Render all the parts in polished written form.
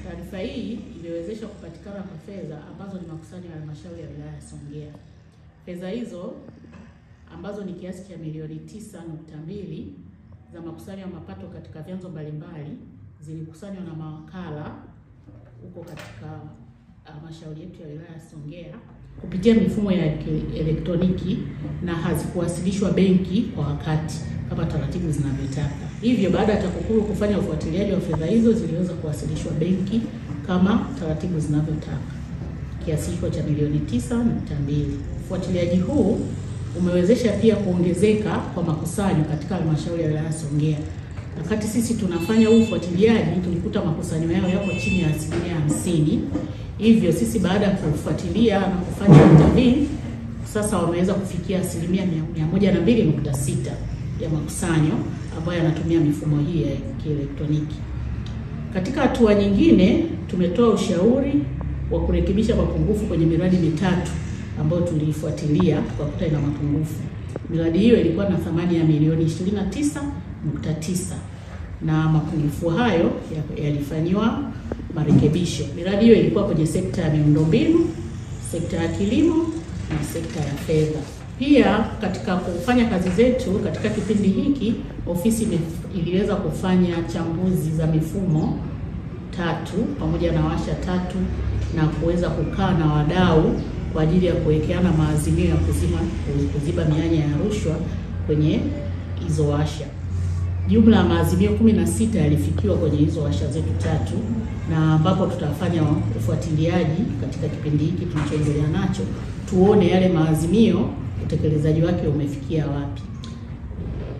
Taarifa hii iliwezesha kupatikana kwa fedha ambazo ni makusanyo ya halmashauri ya wilaya ya Songea. Fedha hizo ambazo ni kiasi cha milioni 9.2 za makusanyo ya mapato katika vyanzo mbalimbali zilikusanywa na mawakala huko katika halmashauri yetu ya wilaya ya Songea kupitia mifumo ya elektroniki na hazikuwasilishwa benki kwa wakati kama taratibu zinavyotaka. Hivyo baada ya TAKUKURU kufanya ufuatiliaji wa fedha hizo ziliweza kuwasilishwa benki kama taratibu zinavyotaka. Kiasi hicho cha milioni 9.2. Ufuatiliaji huu umewezesha pia kuongezeka kwa makusanyo katika halmashauri ya wilaya ya Songea. Wakati sisi tunafanya huu ufuatiliaji tulikuta makusanyo yao yapo chini ya 50%. Hivyo sisi baada ya kufuatilia na kufanya interview sasa wameweza kufikia 102.6 ya makusanyo ambayo yanatumia mifumo hii ya kielektroniki. Katika hatua nyingine tumetoa ushauri wa kurekebisha mapungufu kwenye miradi mitatu ambayo tuliifuatilia tukakuta ina mapungufu. Miradi hiyo ilikuwa na thamani ya milioni 29.9 na mapungufu hayo yalifanywa marekebisho. Miradi hiyo ilikuwa kwenye sekta ya miundombinu, sekta ya kilimo na sekta ya fedha. Pia katika kufanya kazi zetu katika kipindi hiki ofisi iliweza kufanya chambuzi za mifumo 3 pamoja na washa 3 na kuweza kukaa na wadau kwa ajili ya kuwekeana maazimio ya kuziba mianya ya rushwa kwenye hizo washa. Jumla ya maazimio 16 yalifikiwa kwenye hizo washa zetu 3 na ambapo tutafanya ufuatiliaji katika kipindi hiki tunachoendelea nacho tuone yale maazimio utekelezaji wake umefikia wapi.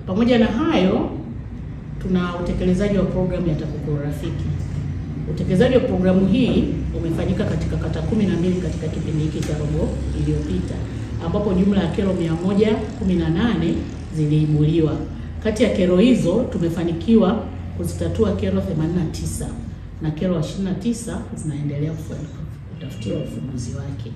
Pamoja na hayo tuna utekelezaji wa programu ya TAKUKURU Rafiki. Utekelezaji wa programu hii umefanyika katika kata 12 katika kipindi hiki cha robo iliyopita, ambapo jumla ya kero 118 ziliibuliwa. Kati ya kero hizo tumefanikiwa kuzitatua kero 89 na kero 29 zinaendelea kutafutiwa ufumbuzi wake.